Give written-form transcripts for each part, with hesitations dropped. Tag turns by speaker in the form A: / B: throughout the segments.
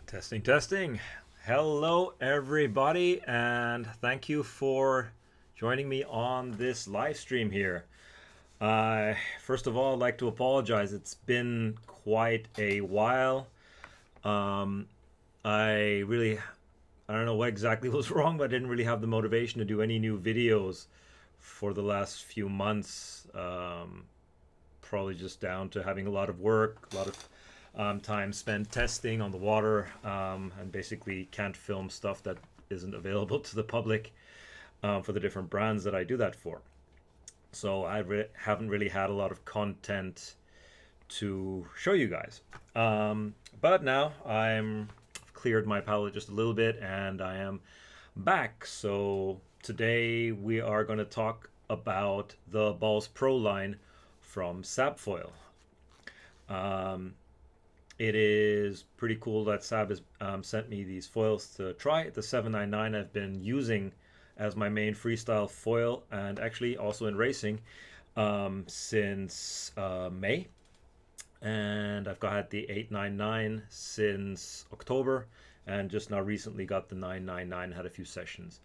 A: Testing, testing. Hello, everybody, and thank you for joining me on this live stream here. First of all, I'd like to apologize. It's been quite a while. Um, I really, I don't know what exactly was wrong, but I didn't really have the motivation to do any new videos for the last few months. Probably just down to having a lot of work, a lot of time spent testing on the water, and basically can't film stuff that isn't available to the public for the different brands that I do that for. So I haven't really had a lot of content to show you guys. But now I'm cleared my palette just a little bit and I am back. So today we are going to talk about the Balls Pro line from SABFOIL. It is pretty cool that Sab has sent me these foils to try. The 799 I've been using as my main freestyle foil and actually also in racing since May. And I've had the 899 since October and just now recently got the 999, had a few sessions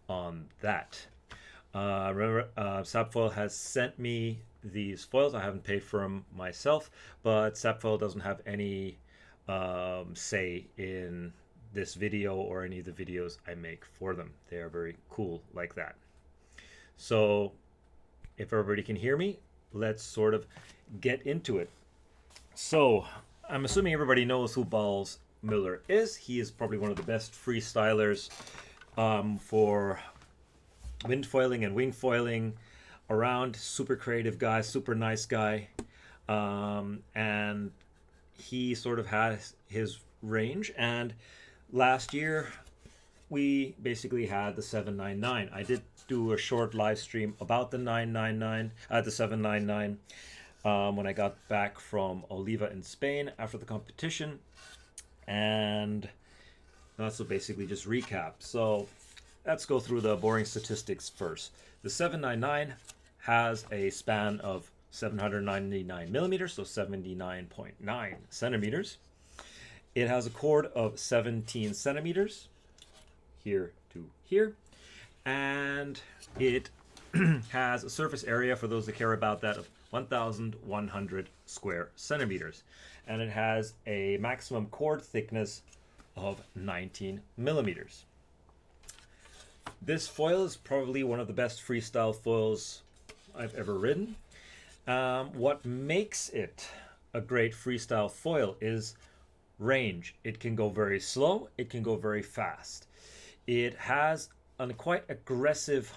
A: on that. Remember, SABFOIL has sent me these foils. I haven't paid for them myself, but SABFOIL doesn't have any say in this video or any of the videos I make for them. They are very cool like that. So if everybody can hear me, let's sort of get into it. So I'm assuming everybody knows who Balls Miller is. He is probably one of the best freestylers for wind foiling and wing foiling around. Super creative guy, super nice guy, and he sort of has his range. And last year we basically had the 799. I did do a short live stream about the 999 the 799 when I got back from Oliva in Spain after the competition, and so basically just recap. So let's go through the boring statistics first. The 799 has a span of 799 millimeters, so 79.9 centimeters. It has a chord of 17 centimeters, here to here, and it has a surface area, for those that care about that, of 1,100 square centimeters, and it has a maximum chord thickness of 19 millimeters. This foil is probably one of the best freestyle foils I've ever ridden. What makes it a great freestyle foil is range. It can go very slow, it can go very fast. It has a quite aggressive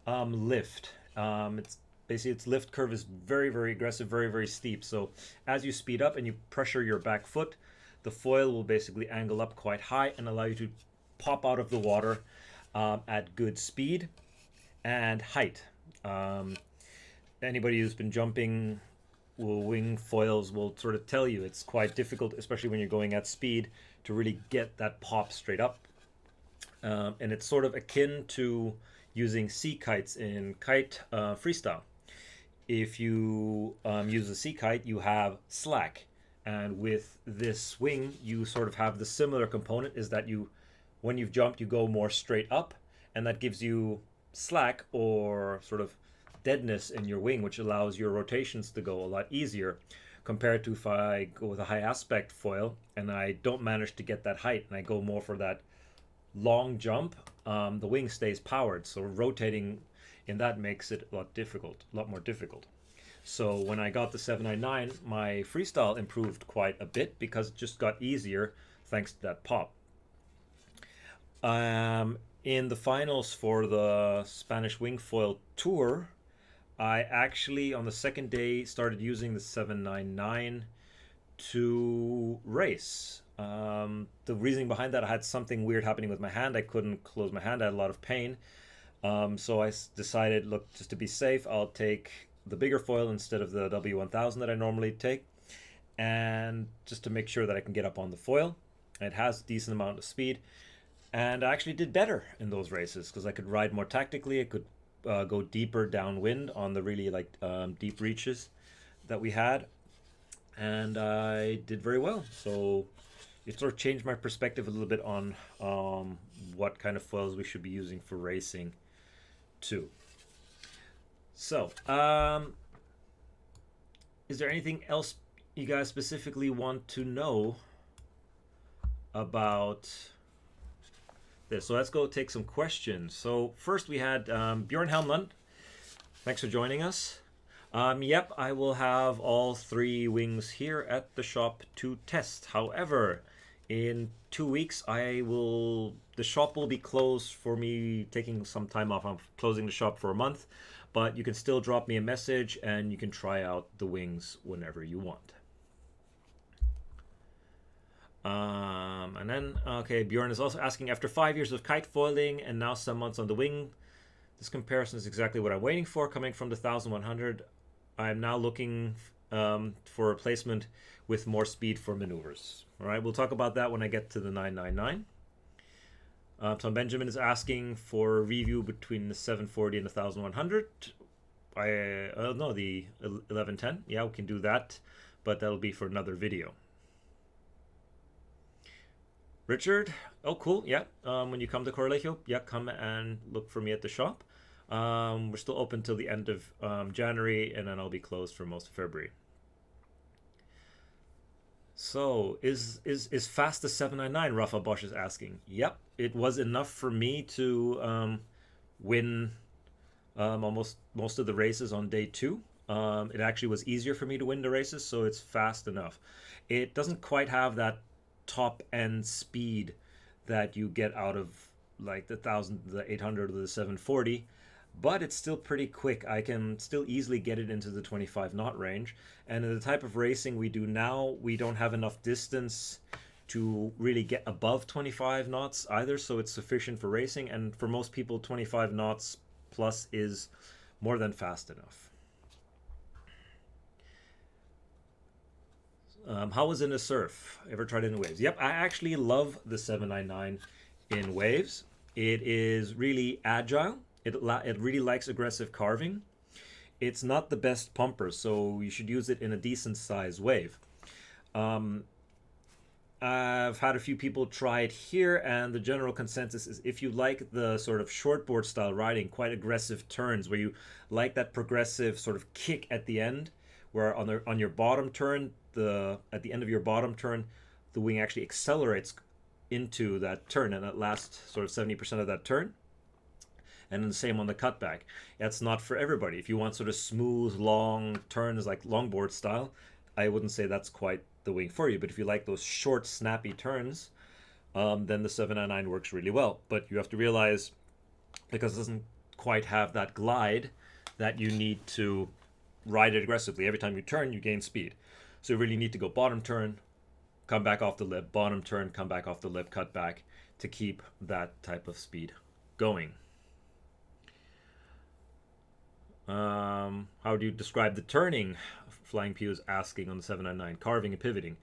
A: lift. It's basically, its lift curve is very, very aggressive, very, very steep. So as you speed up and you pressure your back foot, the foil will basically angle up quite high and allow you to pop out of the water at good speed and height. Anybody who's been jumping wing foils will sort of tell you it's quite difficult, especially when you're going at speed, to really get that pop straight up. And it's sort of akin to using sea kites in kite freestyle. If you use a sea kite, you have slack, and with this wing you sort of have the similar component, is that you, when you've jumped, you go more straight up, and that gives you slack or sort of deadness in your wing, which allows your rotations to go a lot easier compared to if I go with a high aspect foil and I don't manage to get that height and I go more for that long jump. The wing stays powered, so rotating in that makes it a lot more difficult. So when I got the 799, my freestyle improved quite a bit because it just got easier thanks to that pop. In the finals for the Spanish Wing Foil Tour, I actually on the second day started using the 799 to race. The reasoning behind that, I had something weird happening with my hand. I couldn't close my hand. I had a lot of pain. So I decided, look, just to be safe, I'll take the bigger foil instead of the W1000 that I normally take, and just to make sure that I can get up on the foil. It has a decent amount of speed, and I actually did better in those races because I could ride more tactically. I could go deeper downwind on the really deep reaches that we had, and I did very well. So it sort of changed my perspective a little bit on what kind of foils we should be using for racing too. So, is there anything else you guys specifically want to know about this? So let's go take some questions. So first we had Bjorn Helmlund. Thanks for joining us. Yep, I will have all 3 wings here at the shop to test. However, in 2 weeks, the shop will be closed for me taking some time off. I'm closing the shop for a month, but you can still drop me a message and you can try out the wings whenever you want. And then, okay, Bjorn is also asking, after 5 years of kite foiling and now some months on the wing, this comparison is exactly what I'm waiting for. Coming from the 1100, I'm now looking for a replacement with more speed for maneuvers. All right, we'll talk about that when I get to the 999. Tom Benjamin is asking for a review between the 740 and the 1100. No, the 1110. Yeah, we can do that, but that'll be for another video. Richard, oh cool, yeah. When you come to Corrosion, yeah, come and look for me at the shop. We're still open till the end of January, and then I'll be closed for most of February. So, is fast the 799? Rafa Bosch is asking. Yep, it was enough for me to win almost most of the races on day 2. It actually was easier for me to win the races, so it's fast enough. It doesn't quite have that top end speed that you get out of like the 1000, the 800, or the 740, but it's still pretty quick. I can still easily get it into the 25 knot range, and in the type of racing we do now, we don't have enough distance to really get above 25 knots either, so it's sufficient for racing, and for most people 25 knots plus is more than fast enough. How was it in the surf? Ever tried it in waves? Yep, I actually love the 799 in waves. It is really agile. It really likes aggressive carving. It's not the best pumper, so you should use it in a decent size wave. I've had a few people try it here, and the general consensus is if you like the sort of shortboard style riding, quite aggressive turns where you like that progressive sort of kick at the end, where on your bottom turn, at the end of your bottom turn, the wing actually accelerates into that turn, and that lasts sort of 70% of that turn. And then the same on the cutback. That's not for everybody. If you want sort of smooth, long turns like longboard style, I wouldn't say that's quite the wing for you. But if you like those short, snappy turns, then the 799 works really well. But you have to realize, because it doesn't quite have that glide, that you need to ride it aggressively. Every time you turn, you gain speed. So you really need to go bottom turn, come back off the lip, bottom turn, come back off the lip, cut back to keep that type of speed going. How do you describe the turning? Flying Pew is asking on the 799, carving and pivoting.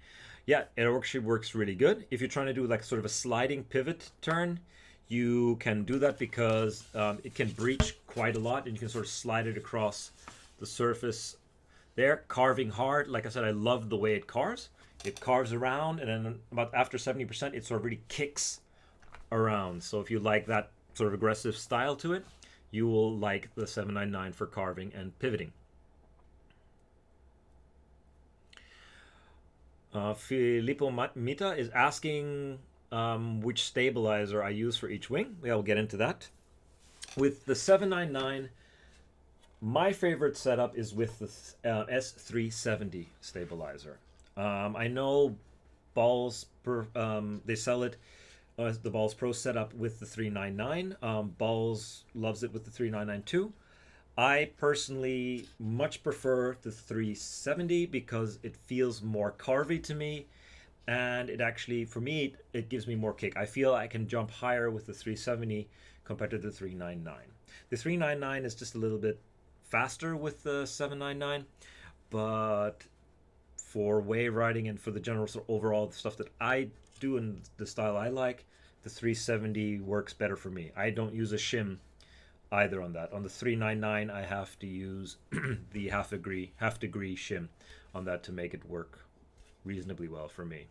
A: Yeah, it actually works really good. If you're trying to do like sort of a sliding pivot turn, you can do that because it can breach quite a lot, and you can sort of slide it across the surface there. Carving hard, like I said, I love the way it carves. It carves around, and then about after 70%, it sort of really kicks around. So if you like that sort of aggressive style to it, you will like the 799 for carving and pivoting. Filippo Mita is asking which stabilizer I use for each wing. Yeah, we'll get into that. With the 799, my favorite setup is with the S370 stabilizer. I know Balls they sell it. The Balls Pro setup with the 399. Balls loves it with the 399 too. I personally much prefer the 370 because it feels more carvy to me, and it actually, for me, it gives me more kick. I feel I can jump higher with the 370 compared to the 399. The 399 is just a little bit faster with the 799, but for wave riding and for the general sort of overall stuff that I do and the style I like, the 370 works better for me. I don't use a shim either on that. On the 399, I have to use the half degree shim on that to make it work reasonably well for me.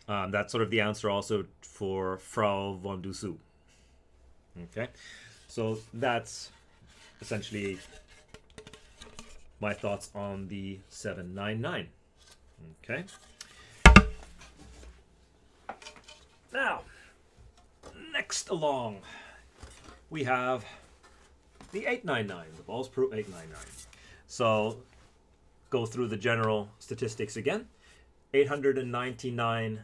A: That's sort of the answer also for Frau von Dusu. Okay, so that's essentially my thoughts on the 799. Okay. Now, next along, we have the 899, the Balls Pro 899. So, go through the general statistics again. 899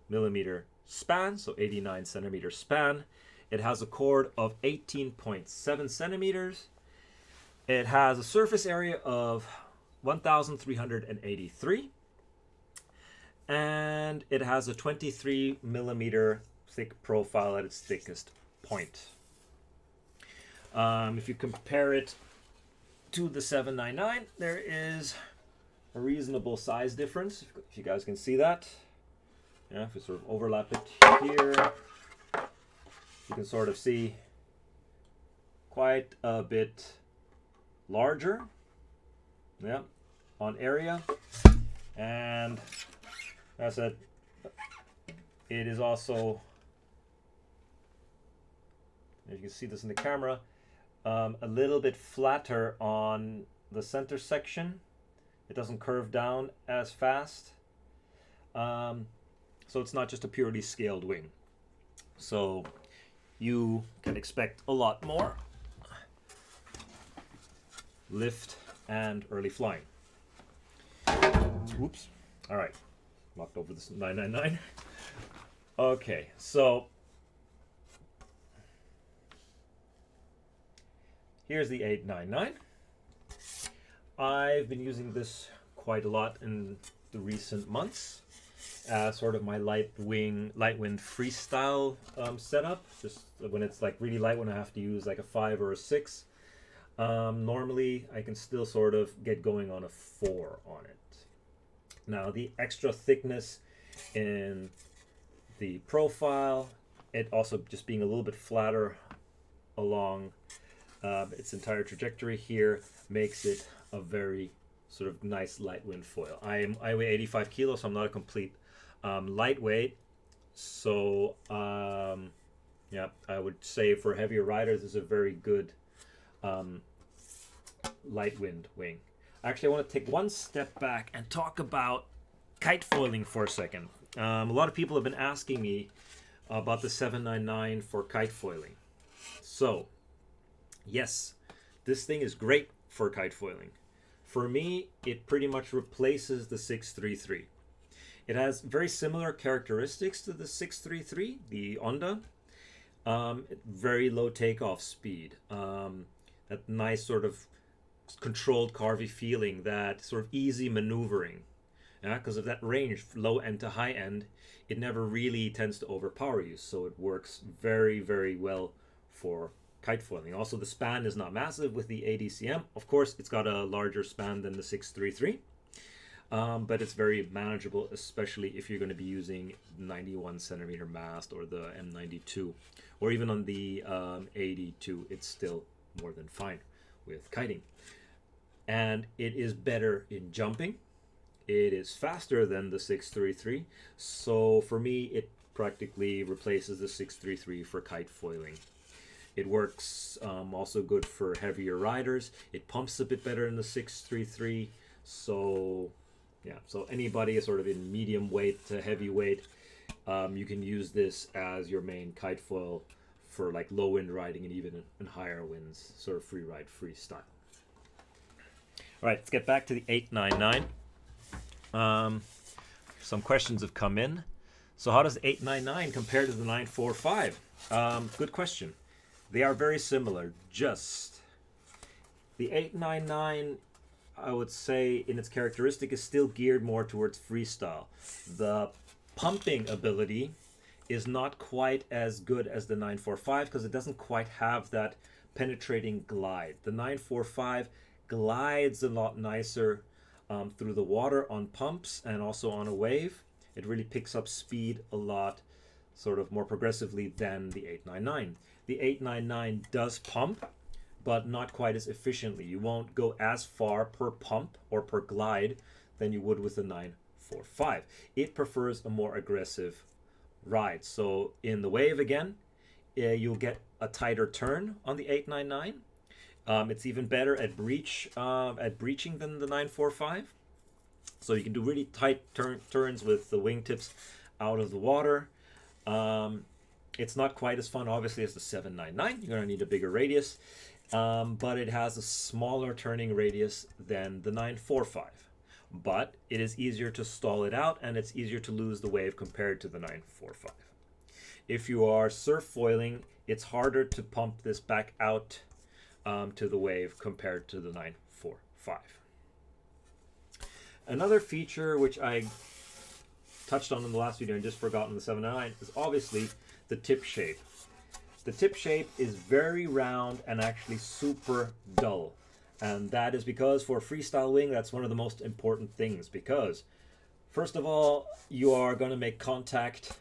A: millimeter span, so 89 centimeter span. It has a chord of 18.7 centimeters. It has a surface area of 1,383. And it has a 23 millimeter thick profile at its thickest point. If you compare it to the 799, there is a reasonable size difference, if you guys can see that. Yeah, if we sort of overlap it here, you can sort of see quite a bit larger, yeah, on area. And as I said, it is also, as you can see this in the camera, a little bit flatter on the center section. It doesn't curve down as fast. So it's not just a purely scaled wing. So you can expect a lot more lift and early flying. Oops. All right. Knocked over this 999. Okay, so here's the 899. I've been using this quite a lot in the recent months as sort of my light wind freestyle setup. Just when it's like really light, when I have to use like a 5 or a 6. Normally I can still sort of get going on a 4 on it. Now the extra thickness in the profile, it also just being a little bit flatter along its entire trajectory here, makes it a very sort of nice light wind foil. I weigh 85 kilos, so I'm not a complete lightweight. So yeah, I would say for heavier riders, this is a very good light wind wing. Actually, I want to take one step back and talk about kite foiling for a second. A lot of people have been asking me about the 799 for kite foiling. So, yes, this thing is great for kite foiling. For me, it pretty much replaces the 633. It has very similar characteristics to the 633, the Onda. Very low takeoff speed. That nice sort of controlled carvy feeling, that sort of easy maneuvering. Because of that range, low end to high end, it never really tends to overpower you. So it works very, very well for kite foiling. Also, the span is not massive with the ADCM. Of course, it's got a larger span than the 633. But it's very manageable, especially if you're going to be using 91 centimeter mast or the M92. Or even on the 82, it's still more than fine with kiting. And it is better in jumping. It is faster than the 633. So for me, it practically replaces the 633 for kite foiling. It works also good for heavier riders. It pumps a bit better than the 633. So yeah, so anybody sort of in medium weight to heavy weight, you can use this as your main kite foil for like low wind riding and even in higher winds, sort of free ride, freestyle. All right, let's get back to the 899. Some questions have come in. So how does 899 compare to the 945? Good question. They are very similar. Just the 899, I would say, in its characteristic, is still geared more towards freestyle. The pumping ability is not quite as good as the 945 because it doesn't quite have that penetrating glide. The 945 glides a lot nicer through the water on pumps and also on a wave. It really picks up speed a lot, sort of more progressively than the 899. The 899 does pump, but not quite as efficiently. You won't go as far per pump or per glide than you would with the 945. It prefers a more aggressive ride. So in the wave again, you'll get a tighter turn on the 899. It's even better at breaching than the 945. So you can do really tight turns with the wingtips out of the water. It's not quite as fun, obviously, as the 799. You're going to need a bigger radius, but it has a smaller turning radius than the 945. But it is easier to stall it out, and it's easier to lose the wave compared to the 945. If you are surf foiling, it's harder to pump this back out to the wave compared to the 945. Another feature which I touched on in the last video and just forgotten the 799 is obviously the tip shape. The tip shape is very round and actually super dull. And that is because for a freestyle wing, that's one of the most important things, because first of all, you are going to make contact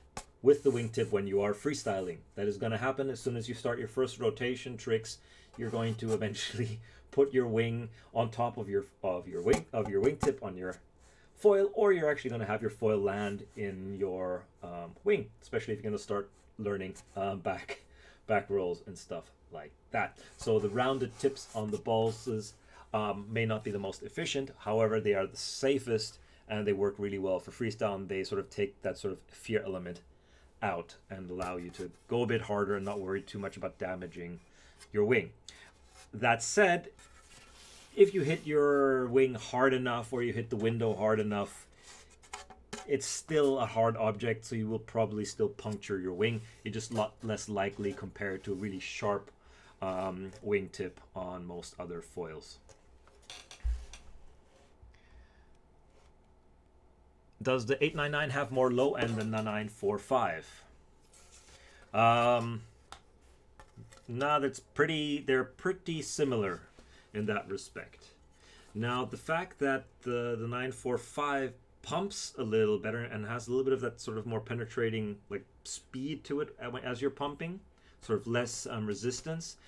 A: with the wingtip when you are freestyling. That is going to happen as soon as you start your first rotation tricks. You're going to eventually put your wing on top of your wingtip on your foil, or you're actually going to have your foil land in your wing, especially if you're going to start learning back rolls and stuff like that. So the rounded tips on the balls may not be the most efficient. However, they are the safest, and they work really well for freestyle, and they sort of take that sort of fear element out and allow you to go a bit harder and not worry too much about damaging your wing. That said, if you hit your wing hard enough, or you hit the window hard enough, it's still a hard object, so you will probably still puncture your wing. It's just a lot less likely compared to a really sharp wingtip on most other foils. Does the 899 have more low end than the 945? No, they're pretty similar in that respect. Now, the fact that the 945 pumps a little better and has a little bit of that sort of more penetrating like speed to it as you're pumping, sort of less resistance,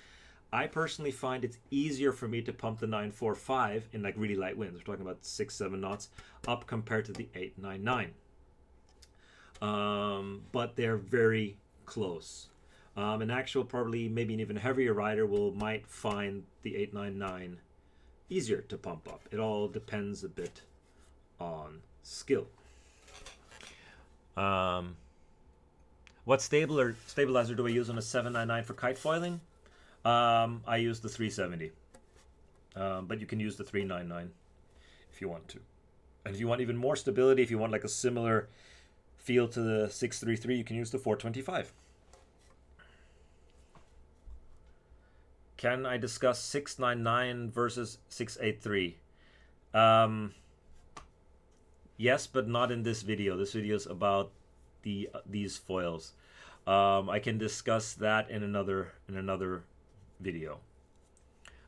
A: I personally find it's easier for me to pump the 945 in like really light winds. We're talking about 6-7 knots up compared to the 899. But they're very close. An actual, probably maybe an even heavier rider might find the 899 easier to pump up. It all depends a bit on skill. What stabilizer do I use on a 799 for kite foiling? I use the 370, but you can use the 399 if you want to. And if you want even more stability, if you want like a similar feel to the 633, you can use the 425. Can I discuss 699 versus 683? Yes, but not in this video. This video is about these foils. I can discuss that in another video.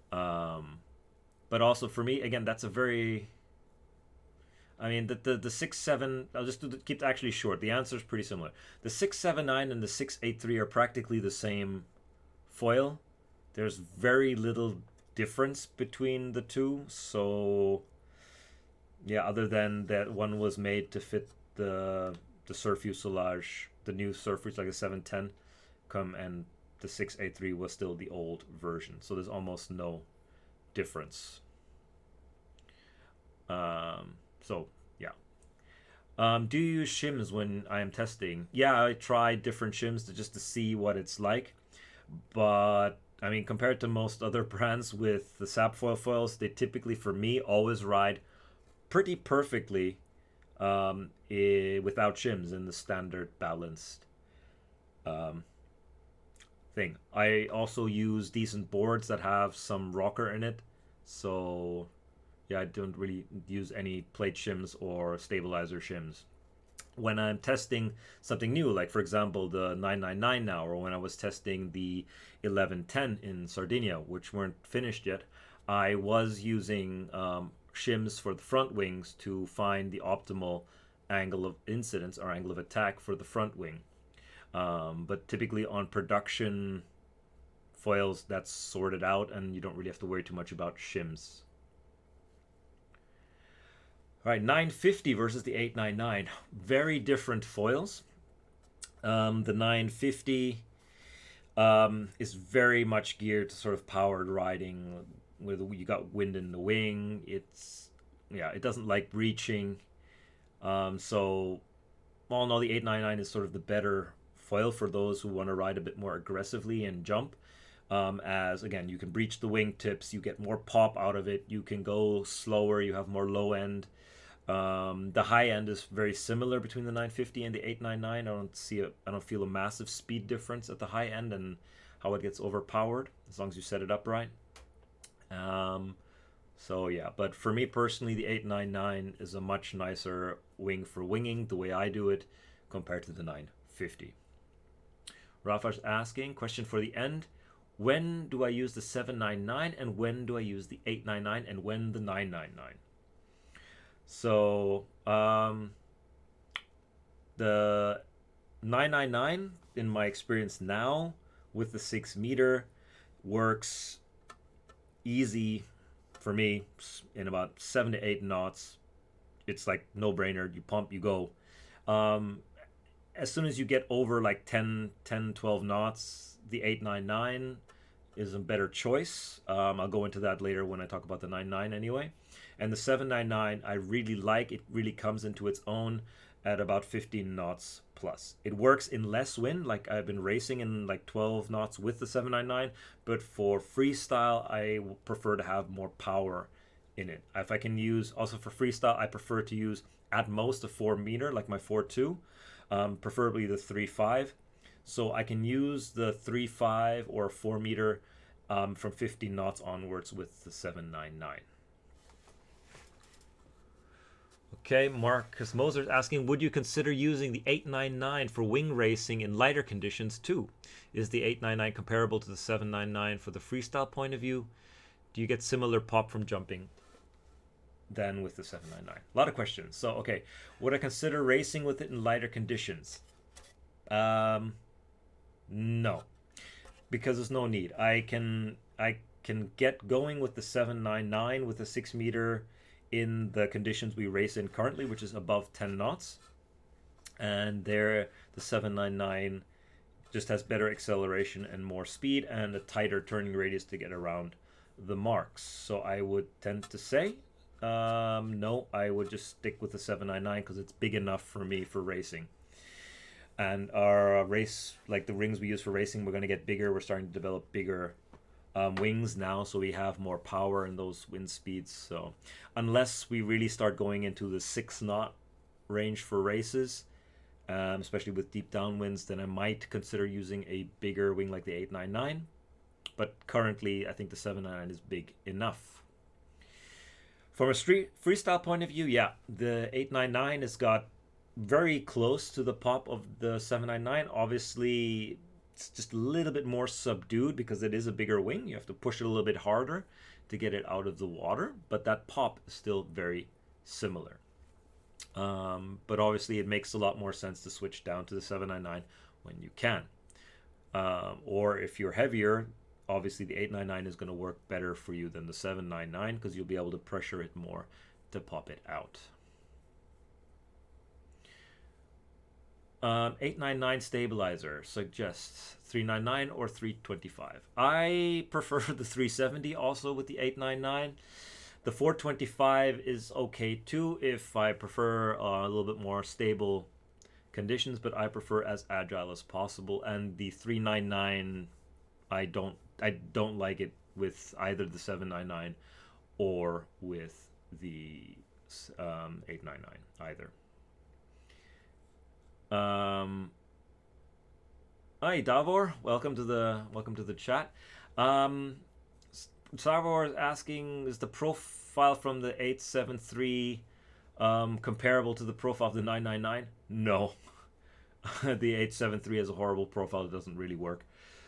A: But also for me, again, that's a very, I mean, the 6.7, I'll just keep it actually short. The answer is pretty similar. The 679 and the 683 are practically the same foil. There's very little difference between the two. So yeah, other than that one was made to fit the surf fuselage, the new surf, which like a 710 and the 683 was still the old version. So there's almost no difference. So yeah. Do you use shims when I am testing? Yeah, I try different shims just to see what it's like. But I mean, compared to most other brands with the SABFOIL foils, they typically, for me, always ride pretty perfectly without shims in the standard balanced thing. I also use decent boards that have some rocker in it. So yeah, I don't really use any plate shims or stabilizer shims. When I'm testing something new, like for example the 999 now, or when I was testing the 1110 in Sardinia, which weren't finished yet, I was using shims for the front wings to find the optimal angle of incidence or angle of attack for the front wing. But typically on production foils, that's sorted out and you don't really have to worry too much about shims. All right, 950 versus the 899. Very different foils. The 950 is very much geared to sort of powered riding, where you got wind in the wing. It doesn't like breaching. So all in all, the 899 is sort of the better foil for those who want to ride a bit more aggressively and jump. As again, you can breach the wingtips, you get more pop out of it, you can go slower, you have more low end. The high end is very similar between the 950 and the 899. I don't feel a massive speed difference at the high end and how it gets overpowered as long as you set it up right. So yeah, but for me personally, the 899 is a much nicer wing for winging the way I do it compared to the 950. Rafa's asking, question for the end. When do I use the 799 and when do I use the 899 and when the 999? So the 999, in my experience now, with the 6 meter, works easy for me in about 7 to 8 knots. It's like no brainer. You pump, you go. As soon as you get over like 10, 12 knots, the 899 is a better choice. I'll go into that later when I talk about the 99 anyway. And the 799 I really like. It really comes into its own at about 15 knots plus. It works in less wind, like I've been racing in like 12 knots with the 799, but for freestyle I prefer to have more power in it. If I can use, also for freestyle, I prefer to use at most a 4 meter, like my 4.2, preferably the 3.5. So I can use the 3.5 or 4 meter from 15 knots onwards with the 799. Okay, Marcus Moser is asking, would you consider using the 899 for wing racing in lighter conditions too? Is the 899 comparable to the 799 for the freestyle point of view? Do you get similar pop from jumping than with the 799? A lot of questions. So, okay, would I consider racing with it in lighter conditions? No, because there's no need. I can get going with the 799 with a 6 meter in the conditions we race in currently, which is above 10 knots. And there, the 799 just has better acceleration and more speed and a tighter turning radius to get around the marks. So I would tend to say, no, I would just stick with the 799 because it's big enough for me for racing. And our race, like the rings we use for racing, we're going to get bigger. We're starting to develop bigger wings now, so we have more power in those wind speeds. So unless we really start going into the 6 knot range for races, especially with deep downwinds, then I might consider using a bigger wing like the 899. But currently, I think the 799 is big enough. From a freestyle point of view, yeah, the 899 has got very close to the pop of the 799. Obviously, it's just a little bit more subdued because it is a bigger wing. You have to push it a little bit harder to get it out of the water, but that pop is still very similar. But obviously it makes a lot more sense to switch down to the 799 when you can. Or if you're heavier, obviously the 899 is going to work better for you than the 799 because you'll be able to pressure it more to pop it out. 899 stabilizer suggests 399 or 325. I prefer the 370 also with the 899. The 425 is okay too if I prefer a little bit more stable conditions, but I prefer as agile as possible. And the 399, I don't like it with either the 799 or with the 899 either. Hi Davor, welcome to the chat. Davor is asking, is the profile from the 873 comparable to the profile of the 999? No. The 873 has a horrible profile. It doesn't really work.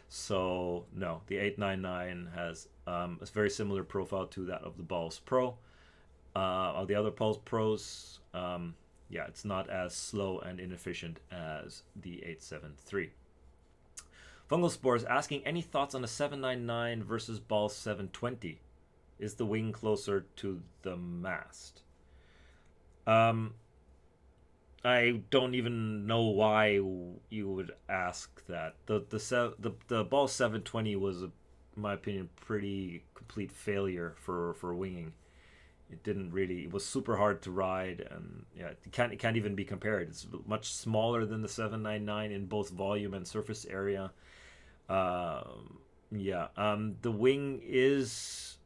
A: So no, the 899 has a very similar profile to that of the Pulse Pro. Of the other Pulse Pros, yeah, it's not as slow and inefficient as the 873. Fungal Spore is asking, any thoughts on a 799 versus Ball 720? Is the wing closer to the mast? Um, I don't even know why you would ask that. The ball 720 was, in my opinion, pretty complete failure for winging. It didn't really. It was super hard to ride, and yeah, it can't even be compared. It's much smaller than the 799 in both volume and surface area. Yeah. The wing is.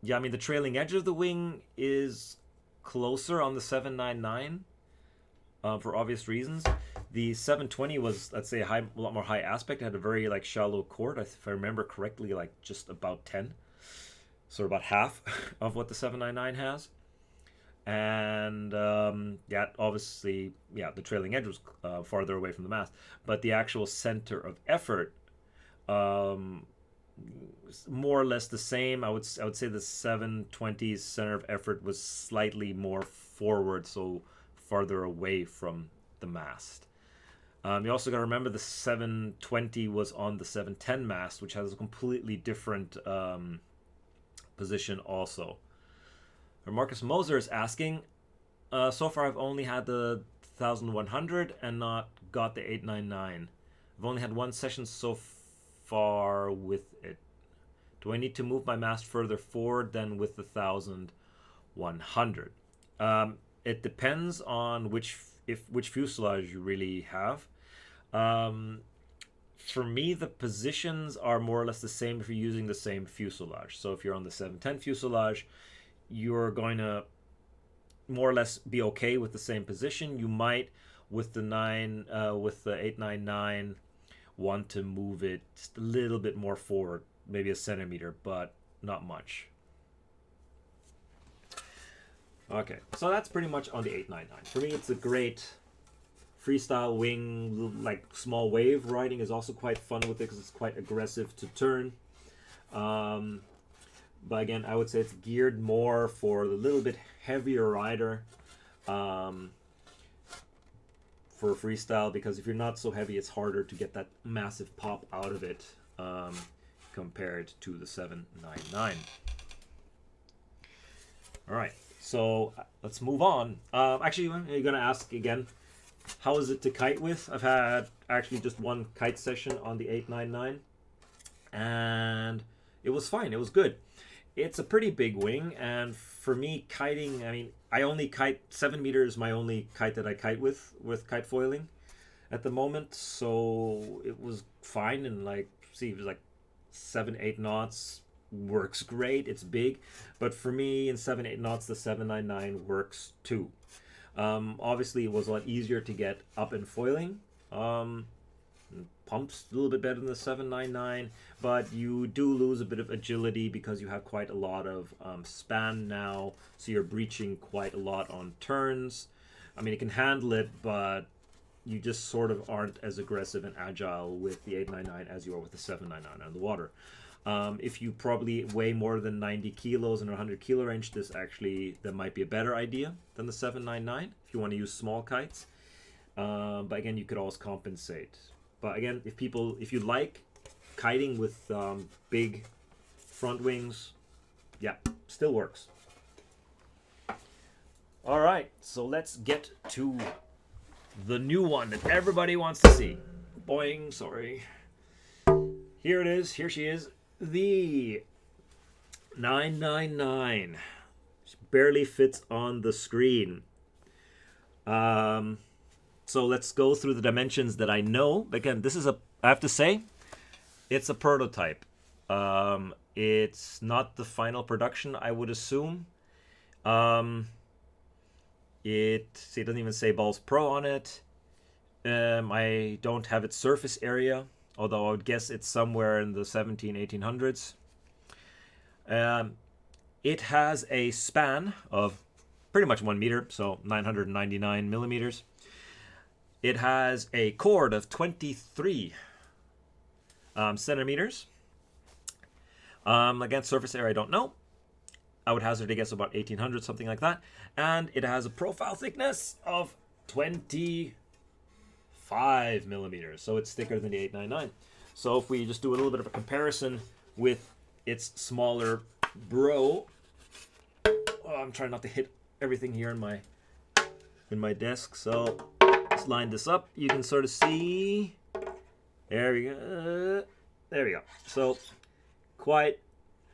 A: Yeah, I mean the trailing edge of the wing is closer on the 799 for obvious reasons. The 720 was, let's say, a lot more high aspect. It had a very like shallow chord, if I remember correctly, like just about 10, so about half of what the 799 has. And yeah, obviously, yeah, the trailing edge was farther away from the mast, but the actual center of effort, um, more or less the same. I would say the 720's center of effort was slightly more forward, so farther away from the mast. You also got to remember the 720 was on the 710 mast, which has a completely different position also. Marcus Moser is asking, so far I've only had the 1100 and not got the 899. I've only had one session so far with it. Do I need to move my mast further forward than with the 1100? It depends on which fuselage you really have. For me, the positions are more or less the same if you're using the same fuselage. So if you're on the 710 fuselage, you're going to more or less be okay with the same position. You might, with the 899, want to move it just a little bit more forward, maybe a centimeter, but not much. Okay, so that's pretty much on the 899. For me, it's a great freestyle wing, like small wave riding is also quite fun with it because it's quite aggressive to turn. But again, I would say it's geared more for the little bit heavier rider for freestyle, because if you're not so heavy, it's harder to get that massive pop out of it compared to the 799. All right, so let's move on. Actually, you're going to ask again, how is it to kite with? I've had actually just one kite session on the 899, and it was fine. It was good. It's a pretty big wing, and for me, kiting, I mean, I only kite 7 meters, my only kite that I kite with kite foiling at the moment, so it was fine. And like, see, it was like 7-8 knots, works great. It's big, but for me, in 7-8 knots, the 799 works too. Obviously, it was a lot easier to get up and foiling. Pumps a little bit better than the 799, but you do lose a bit of agility because you have quite a lot of span now, so you're breaching quite a lot on turns. I mean, it can handle it, but you just sort of aren't as aggressive and agile with the 899 as you are with the 799 on the water. If you probably weigh more than 90 kilos in a 100 kilo range, that might be a better idea than the 799 if you want to use small kites. But again, you could always compensate. But again, if you like kiting with big front wings, yeah, still works. All right, so let's get to the new one that everybody wants to see. Boing, sorry. Here it is. Here she is. The 999. She barely fits on the screen. So let's go through the dimensions that I know. Again, I have to say, it's a prototype. It's not the final production, I would assume. It doesn't even say Balls Pro on it. I don't have its surface area, although I would guess it's somewhere in the 1800s. It has a span of pretty much 1 meter, so 999 millimeters. It has a chord of 23 centimeters. Again, surface area, I don't know. I would hazard to guess about 1800, something like that. And it has a profile thickness of 25 millimeters, so it's thicker than the 899. So if we just do a little bit of a comparison with its smaller bro, I'm trying not to hit everything here in my in my desk. So let's line this up. You can sort of see. There we go. There we go. So quite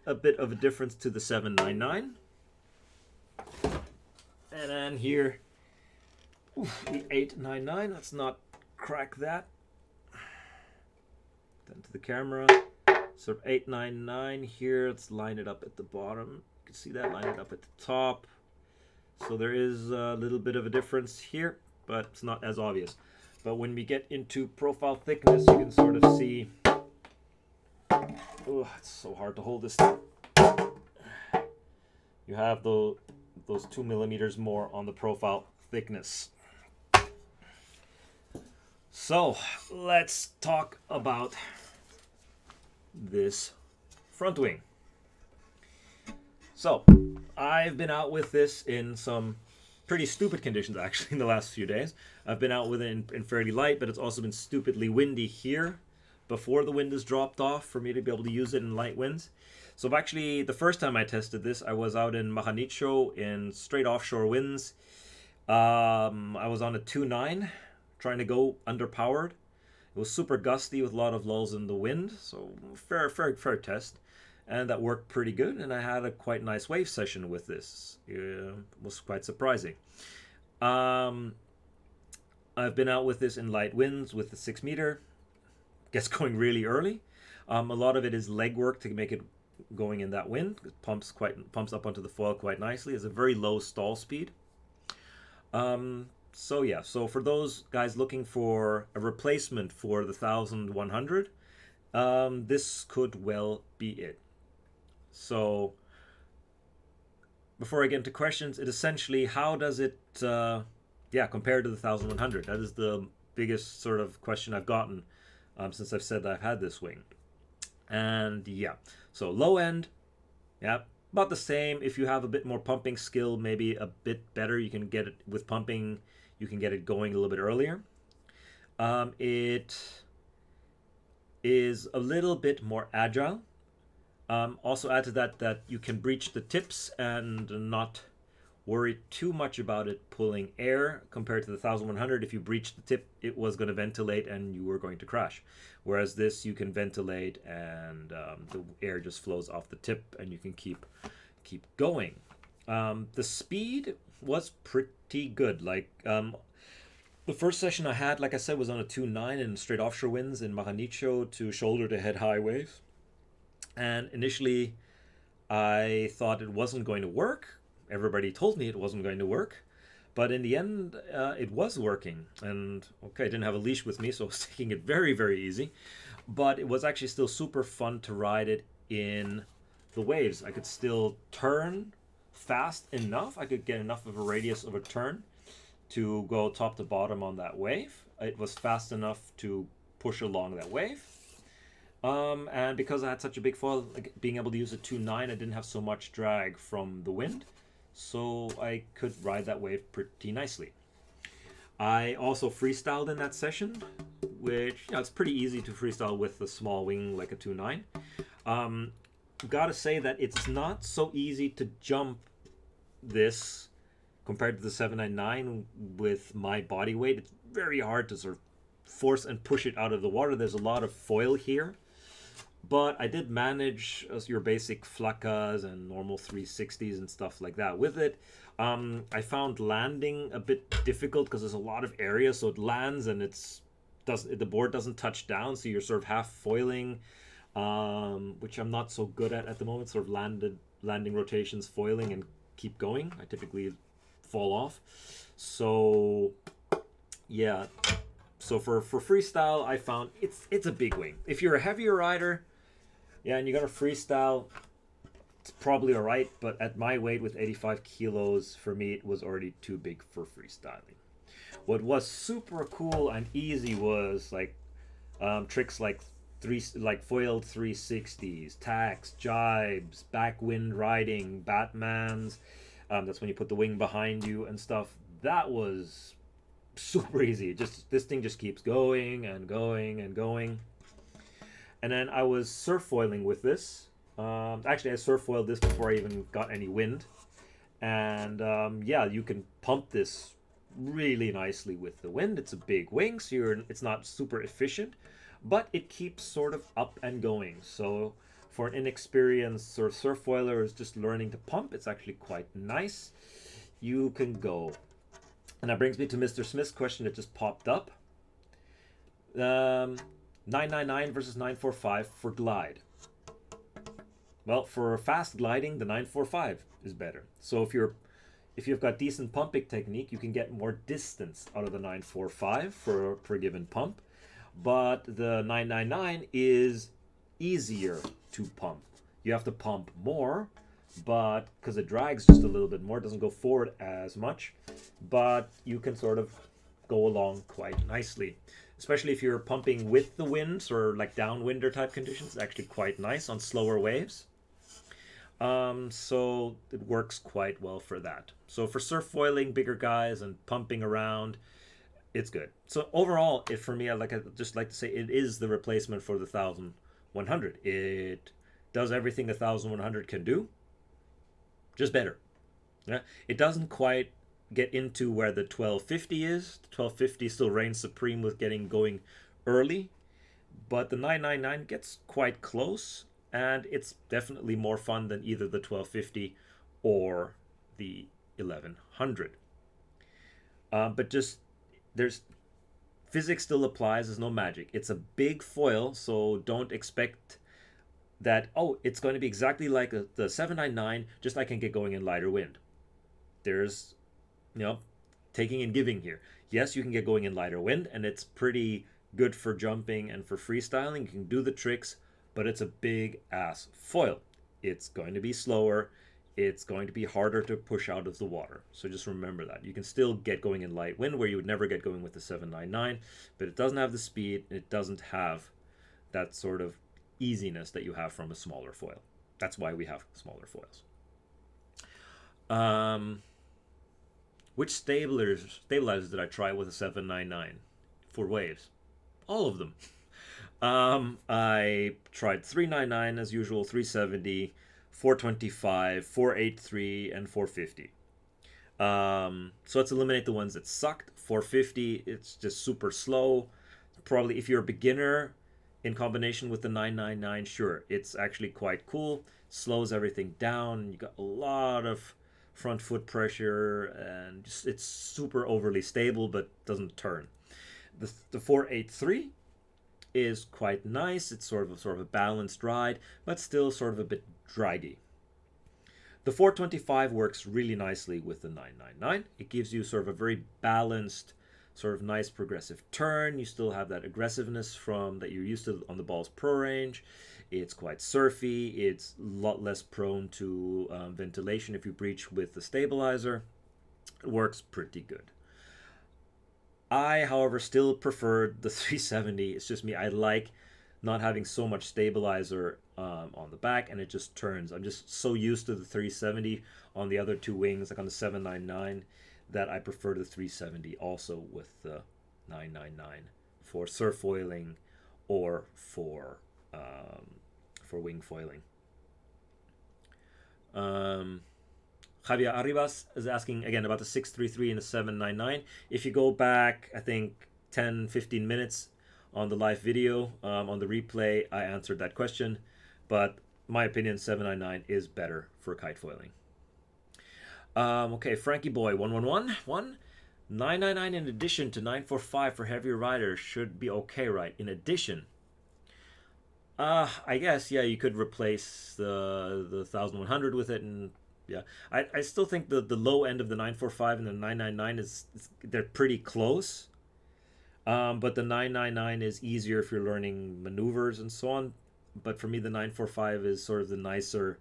A: a bit of a difference to the 799. And then here, the 899. Let's not crack that. Then to the camera. So 899 here. Let's line it up at the bottom. You can see that, line it up at the top. So there is a little bit of a difference here, but it's not as obvious. But when we get into profile thickness, you can sort of see. Oh, it's so hard to hold this thing. You have those 2 millimeters more on the profile thickness. So let's talk about this front wing. So I've been out with this in some pretty stupid conditions actually in the last few days. I've been out with it in fairly light, but it's also been stupidly windy here before the wind has dropped off for me to be able to use it in light winds. So I've actually, the first time I tested this, I was out in Biniasch in straight offshore winds. I was on a 2.9 trying to go underpowered. It was super gusty with a lot of lulls in the wind, so fair test. And that worked pretty good, and I had a quite nice wave session with this. It was quite surprising. I've been out with this in light winds with the 6 meter. Gets going really early. A lot of it is leg work to make it going in that wind. It pumps up onto the foil quite nicely. It's a very low stall speed. So yeah, so for those guys looking for a replacement for the 1100, this could well be it. So before I get into questions, it essentially, how does it compare to the 1100? That is the biggest sort of question I've gotten since I've said that I've had this wing. And yeah, so low end, yeah, about the same. If you have a bit more pumping skill, maybe a bit better, you can get it with pumping, you can get it going a little bit earlier. It is a little bit more agile. Also add to that you can breach the tips and not worry too much about it pulling air compared to the 1100. If you breach the tip, it was going to ventilate and you were going to crash. Whereas this, you can ventilate and the air just flows off the tip and you can keep going. The speed was pretty good. Like the first session I had, like I said, was on a 2.9 in straight offshore winds in Biniasch to shoulder to head high waves. And initially, I thought it wasn't going to work. Everybody told me it wasn't going to work. But in the end, it was working. And okay, I didn't have a leash with me, so I was taking it very, very easy. But it was actually still super fun to ride it in the waves. I could still turn fast enough. I could get enough of a radius of a turn to go top to bottom on that wave. It was fast enough to push along that wave. And because I had such a big foil, like being able to use a 2.9, I didn't have so much drag from the wind, so I could ride that wave pretty nicely. I also freestyled in that session, which, you know, it's pretty easy to freestyle with a small wing like a 2.9. Gotta say that it's not so easy to jump this compared to the 799 with my body weight. It's very hard to sort of force and push it out of the water. There's a lot of foil here. But I did manage your basic flacas and normal 360s and stuff like that with it. I found landing a bit difficult because there's a lot of area, so it lands and the board doesn't touch down, so you're sort of half foiling, which I'm not so good at the moment. Sort of landing rotations, foiling, and keep going. I typically fall off. So yeah. So for freestyle, I found it's a big wing. If you're a heavier rider, yeah, and you got a freestyle, it's probably all right. But at my weight with 85 kilos, for me, it was already too big for freestyling. What was super cool and easy was like tricks like foiled 360s, tacks, jibes, backwind riding, Batmans. That's when you put the wing behind you and stuff. That was super easy. This thing just keeps going and going and going. And then I was surf foiling with this. Actually, I surf foiled this before I even got any wind. And yeah, you can pump this really nicely with the wind. It's a big wing, so it's not super efficient, but it keeps sort of up and going. So for an inexperienced sort of surf foiler who's just learning to pump, it's actually quite nice. You can go. And that brings me to Mr. Smith's question that just popped up. 999 versus 945 for glide. Well, for fast gliding, the 945 is better. So if you've got decent pumping technique, you can get more distance out of the 945 for per given pump. But the 999 is easier to pump. You have to pump more, but because it drags just a little bit more, it doesn't go forward as much, but you can sort of go along quite nicely. Especially if you're pumping with the winds or like downwinder type conditions, it's actually quite nice on slower waves. So it works quite well for that. So for surf foiling, bigger guys and pumping around, it's good. So overall, for me, I just like to say it is the replacement for the 1100. It does everything the 1100 can do, just better. Yeah, it doesn't quite get into where the 1250 is. The 1250 still reigns supreme with getting going early, but the 999 gets quite close, and it's definitely more fun than either the 1250 or the 1100. But just there's physics still applies. There's no magic. It's a big foil, so don't expect that, oh, it's going to be exactly like the 799, just I can get going in lighter wind. There's, taking and giving here. Yes, you can get going in lighter wind, and it's pretty good for jumping and for freestyling. You can do the tricks, but it's a big ass foil. It's going to be slower. It's going to be harder to push out of the water. So just remember that. You can still get going in light wind where you would never get going with the 799, but it doesn't have the speed. And it doesn't have that sort of easiness that you have from a smaller foil. That's why we have smaller foils. Which stabilizers did I try with a 799 for waves? All of them. I tried 399 as usual, 370, 425, 483, and 450. So let's eliminate the ones that sucked. 450, it's just super slow. Probably if you're a beginner in combination with the 999, sure, it's actually quite cool. Slows everything down. You got a lot of front foot pressure, and just it's super overly stable but doesn't turn. The 483 is quite nice. It's sort of a balanced ride, but still sort of a bit draggy. The 425 works really nicely with the 999. It gives you sort of a very balanced, sort of nice progressive turn. You still have that aggressiveness from that you're used to on the Balls Pro range. It's quite surfy. It's a lot less prone to ventilation if you breach with the stabilizer. It works pretty good. I, however, still preferred the 370. It's just me. I like not having so much stabilizer on the back, and it just turns. I'm just so used to the 370 on the other two wings, like on the 799, that I prefer the 370 also with the 999 for surf foiling or for wing foiling. Javier Arribas is asking again about the 633 and the 799. If you go back, I think 10-15 minutes on the live video, on the replay, I answered that question. But my opinion, 799 is better for kite foiling. Okay, Frankie Boy, 111. 999 in addition to 945 for heavier riders should be okay, right? In addition. I guess, yeah, you could replace the 1100 with it, and yeah. I still think the low end of the 945 and the 999 they're pretty close. But the 999 is easier if you're learning maneuvers and so on. But for me, the 945 is sort of the nicer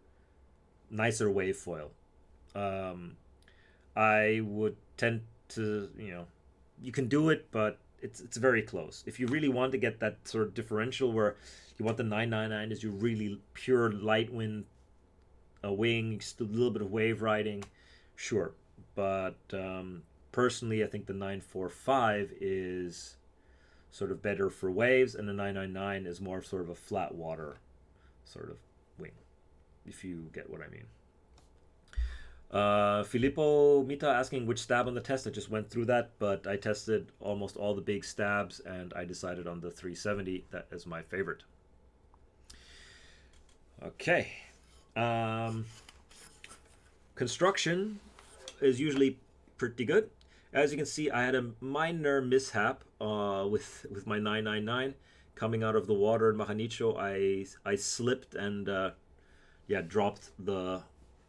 A: wave foil. I would tend to, you can do it, but it's very close. If you really want to get that sort of differential where you want the 999 is your really pure light wind wing, just a little bit of wave riding, sure. But personally, I think the 945 is sort of better for waves, and the 999 is more sort of a flat water sort of wing, if you get what I mean. Filippo Mita asking which stab on the test. I just went through that, but I tested almost all the big stabs, and I decided on the 370. That is my favorite. Okay. Construction is usually pretty good. As you can see, I had a minor mishap with my 999 coming out of the water in Mahanicho. I slipped and yeah, dropped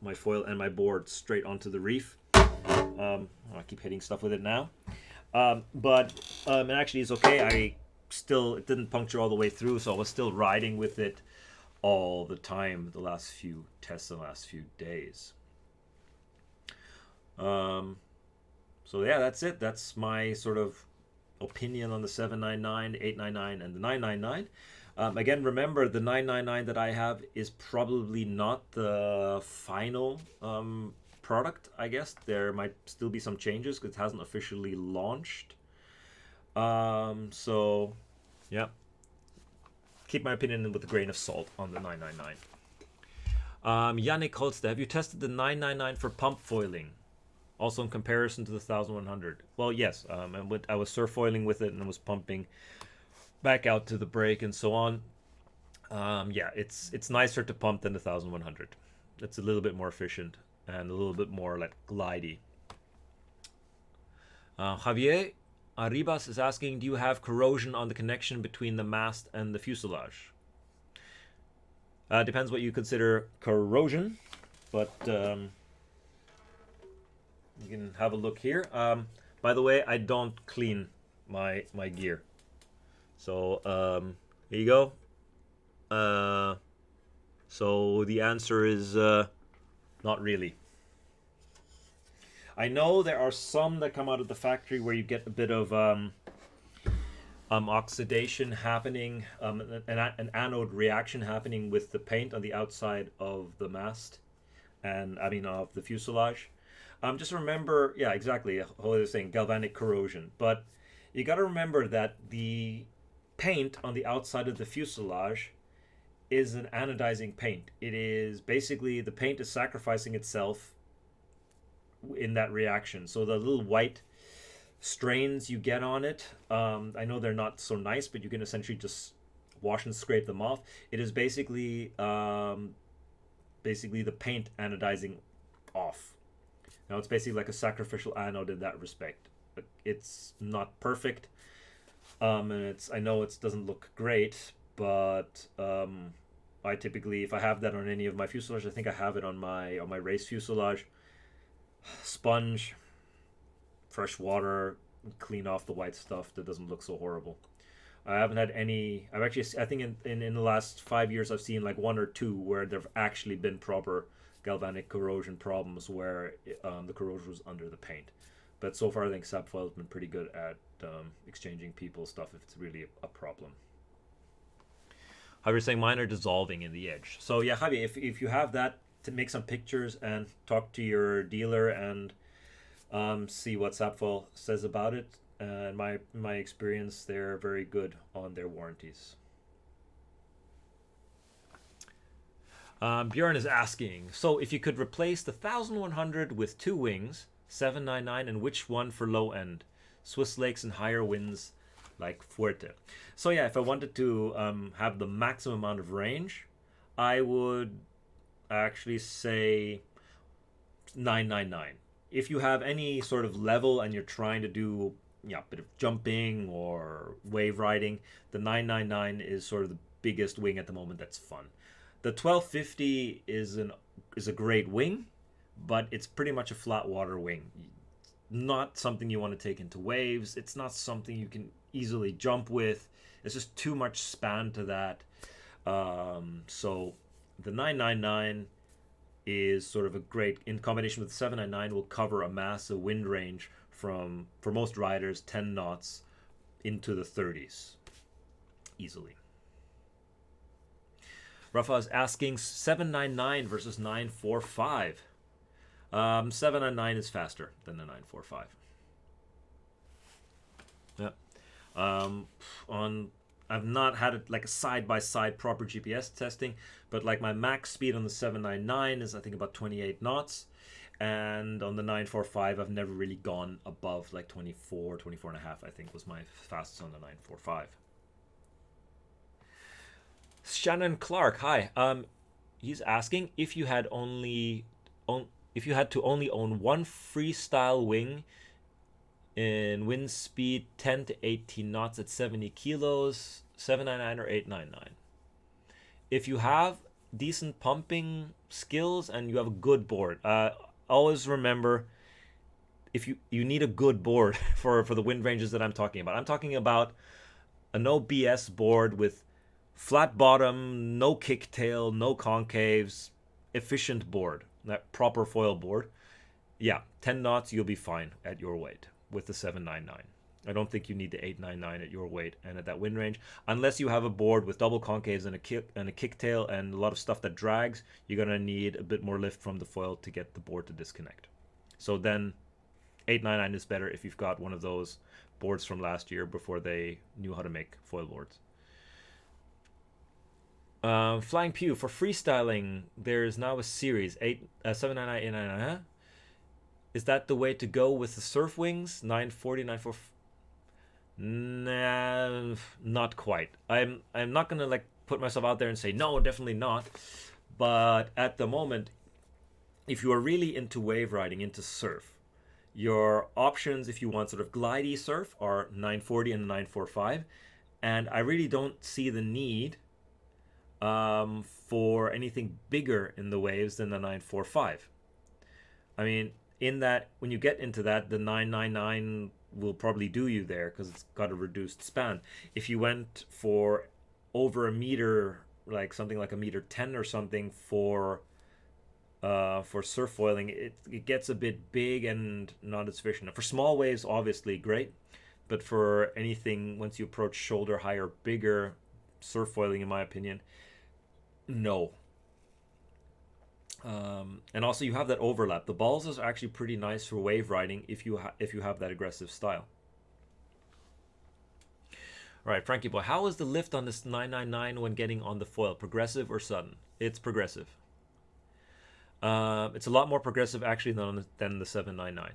A: my foil and my board straight onto the reef. I keep hitting stuff with it now, but it actually is okay. It didn't puncture all the way through, so I was still riding with it all the time the last few tests and the last few days. So yeah, that's it. That's my sort of opinion on the 799, 899, and the 999. Again, remember the 999 that I have is probably not the final product, I guess. There might still be some changes because it hasn't officially launched. So, yeah. Keep my opinion with a grain of salt on the 999. Yannick Holster, have you tested the 999 for pump foiling? Also in comparison to the 1100. Well, yes. I was surf foiling with it and I was pumping back out to the break and so on. Yeah, it's nicer to pump than the 1100. It's a little bit more efficient and a little bit more like glidey. Javier Arribas is asking, do you have corrosion on the connection between the mast and the fuselage? Depends what you consider corrosion, but you can have a look here. By the way, I don't clean my gear. So here you go. So the answer is not really. I know there are some that come out of the factory where you get a bit of oxidation happening, an anode reaction happening with the paint on the outside of the mast, and I mean of the fuselage. Just remember, yeah, exactly. What I was saying, galvanic corrosion. But you got to remember that the paint on the outside of the fuselage is an anodizing paint. It is basically the paint is sacrificing itself in that reaction. So the little white strains you get on it, I know they're not so nice, but you can essentially just wash and scrape them off. It is basically the paint anodizing off. Now it's basically like a sacrificial anode in that respect. But it's not perfect, and I know it doesn't look great, but I typically, if I have that on any of my fuselage, I think I have it on my race fuselage. Sponge, fresh water, clean off the white stuff that doesn't look so horrible. I haven't had any. I think in the last 5 years I've seen like one or two where there've actually been proper galvanic corrosion problems where the corrosion was under the paint. But so far I think SABFOIL has been pretty good at exchanging people's stuff if it's really a problem. Javier saying mine are dissolving in the edge. So yeah, Javier, if you have that, to make some pictures and talk to your dealer and see what SABFOIL says about it. In my experience, they're very good on their warranties. Björn is asking, so if you could replace the 1100 with two wings, 799, and which one for low end? Swiss lakes and higher winds like Fuerte. So yeah, if I wanted to have the maximum amount of range, I would actually say 999. If you have any sort of level and you're trying to do a bit of jumping or wave riding, the 999 is sort of the biggest wing at the moment that's fun. The 1250 is a great wing, but it's pretty much a flat water wing. Not something you want to take into waves. It's not something you can easily jump with. It's just too much span to that. So the 999 is sort of a great, in combination with the 799, will cover a massive wind range for most riders, 10 knots into the 30s easily. Rafa is asking 799 versus 945. 799 is faster than the 945. Yeah. I've not had it like a side-by-side proper GPS testing, but like my max speed on the 799 is I think about 28 knots, And on the 945, I've never really gone above like 24, 24 and a half, I think was my fastest on the 945. Shannon Clark, hi. He's asking if you had to only own one freestyle wing in wind speed 10 to 18 knots at 70 kilos, 799 or 899. If you have decent pumping skills and you have a good board, always remember, if you need a good board for the wind ranges that I'm talking about. I'm talking about a no BS board with flat bottom, no kicktail, no concaves, efficient board, that proper foil board. Yeah, 10 knots, you'll be fine at your weight with the 799. I don't think you need the 899 at your weight and at that wind range, unless you have a board with double concaves and a kicktail and a lot of stuff that drags. You're gonna need a bit more lift from the foil to get the board to disconnect. So then 899 is better if you've got one of those boards from last year before they knew how to make foil boards. Flying Pew, for freestyling, there's now a series 799, 899. Is that the way to go with the surf wings? 940, 940. Nah, not quite. I'm not gonna like put myself out there and say no, definitely not. But at the moment, if you are really into wave riding, into surf, your options, if you want sort of glidey surf, are 940 and 945, and I really don't see the need for anything bigger in the waves than the 945. I mean, in that, when you get into that, the 999 will probably do you there because it's got a reduced span. If you went for over a meter, like something like a meter 10 or something for surf foiling, it gets a bit big and not as efficient. For small waves, obviously great, but for anything once you approach shoulder high or bigger surf foiling, in my opinion, no. And also you have that overlap. The balls is actually pretty nice for wave riding if you have that aggressive style. All right, Frankie boy, how is the lift on this 999 when getting on the foil? Progressive or sudden? It's progressive. It's a lot more progressive actually than the 799.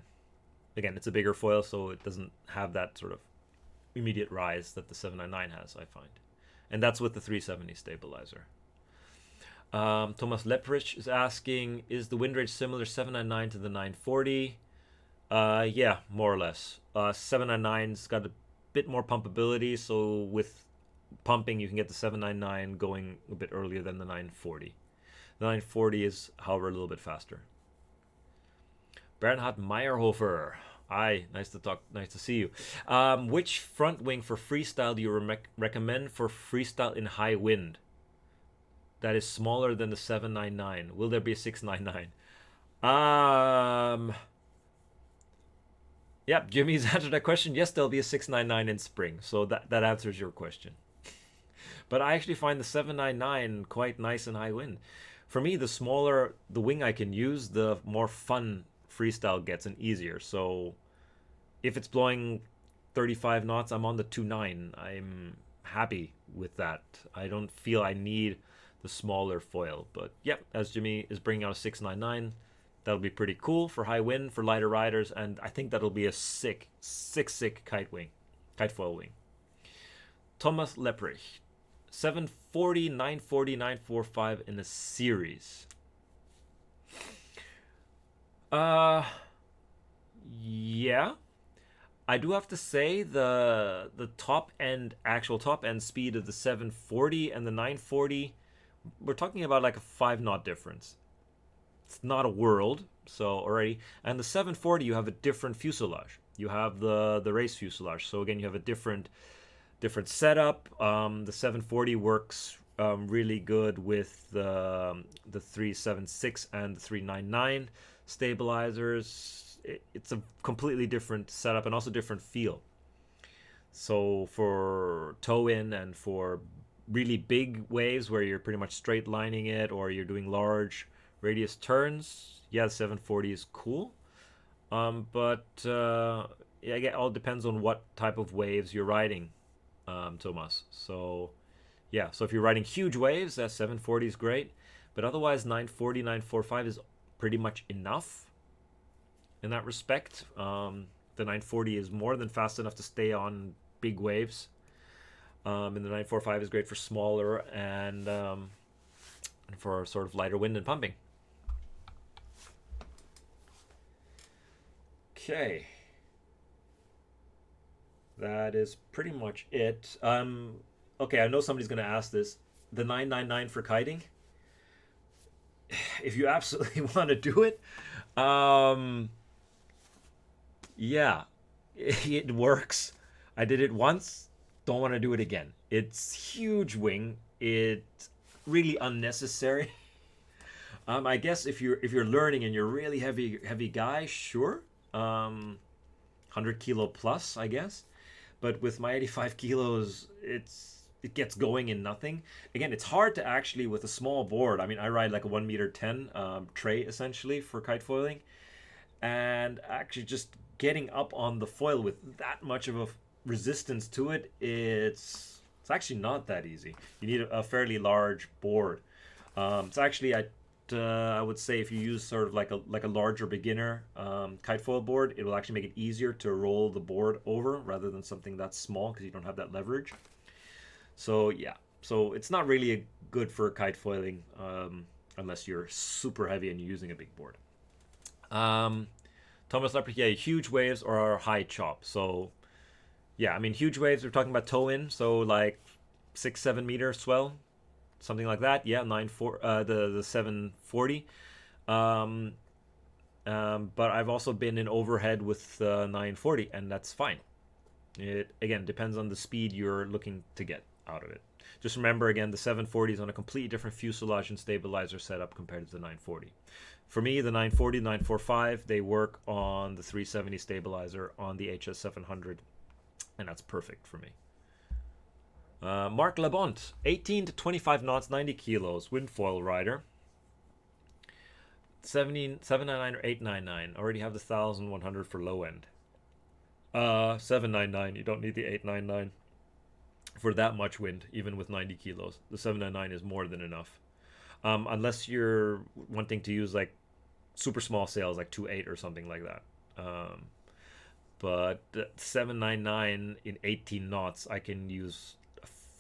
A: Again, it's a bigger foil, so it doesn't have that sort of immediate rise that the 799 has, I find. And that's with the 370 stabilizer. Thomas Leprich is asking, is the wind range similar 799 to the 940? Yeah, more or less. 799's got a bit more pumpability, so with pumping you can get the 799 going a bit earlier than the 940. The 940 is, however, a little bit faster. Bernhard Meyerhofer. Hi, nice to see you. Which front wing for freestyle do you recommend for freestyle in high wind that is smaller than the 799? Will there be a 699? Yeah, Jimmy's answered that question. Yes, there'll be a 699 in spring, so that answers your question. But I actually find the 799 quite nice in high wind. For me, the smaller the wing I can use, the more fun freestyle gets and easier. So if it's blowing 35 knots, I'm on the 2.9. I'm happy with that. I don't feel I need the smaller foil. But yep, as Jimmy is bringing out a 699, that'll be pretty cool for high wind, for lighter riders, and I think that'll be a sick kite foil wing. Thomas Leprich, 740, 940, 945 in a series. Yeah. I do have to say the actual top end speed of the 740 and the 940, we're talking about like a 5 knot difference. It's not a world, so already. And the 740, you have a different fuselage. You have the race fuselage. So again, you have a different setup. The 740 works really good with the 376 and the 399 stabilizers. It's a completely different setup and also different feel. So for toe in and for really big waves where you're pretty much straight lining it or you're doing large radius turns, yeah, the 740 is cool. But yeah, it all depends on what type of waves you're riding, Thomas. So yeah, so if you're riding huge waves, that 740 is great. But otherwise, 940, 945 is pretty much enough. in that respect. The 940 is more than fast enough to stay on big waves. And the 945 is great for smaller and for sort of lighter wind and pumping. Okay. That is pretty much it. Okay, I know somebody's going to ask this. The 999 for kiting, if you absolutely want to do it, yeah, it works. I did it once. Don't want to do it again. It's huge wing. It's really unnecessary. I guess if you're learning and you're really heavy guy, sure. 100 kilo plus, I guess. But with my 85 kilos, it gets going in nothing. Again, it's hard to actually with a small board. I mean, I ride like a 1 meter 10 tray essentially for kite foiling, and actually just getting up on the foil with that much of a resistance to it, it's actually not that easy. You need a fairly large board. It's actually I would say if you use sort of like a larger beginner kite foil board, it will actually make it easier to roll the board over rather than something that's small because you don't have that leverage. So yeah, so it's not really good for kite foiling unless you're super heavy and you're using a big board. Thomas Leopard, yeah, huge waves or high chop. So yeah, I mean huge waves. We're talking about toe in, so like 6-7 meter swell, something like that. Yeah, the 740. But I've also been in overhead with 940, and that's fine. It again depends on the speed you're looking to get out of it. Just remember again, the 740 is on a completely different fuselage and stabilizer setup compared to the 940. For me, the 940, 945, they work on the 370 stabilizer on the HS700, and that's perfect for me. Mark Labont, 18 to 25 knots, 90 kilos, windfoil rider. 799 or 899. Already have the 1100 for low end. 799. You don't need the 899 for that much wind, even with 90 kilos. The 799 is more than enough. Unless you're wanting to use like super small sails, like 2.8 or something like that. But 799 in 18 knots, I can use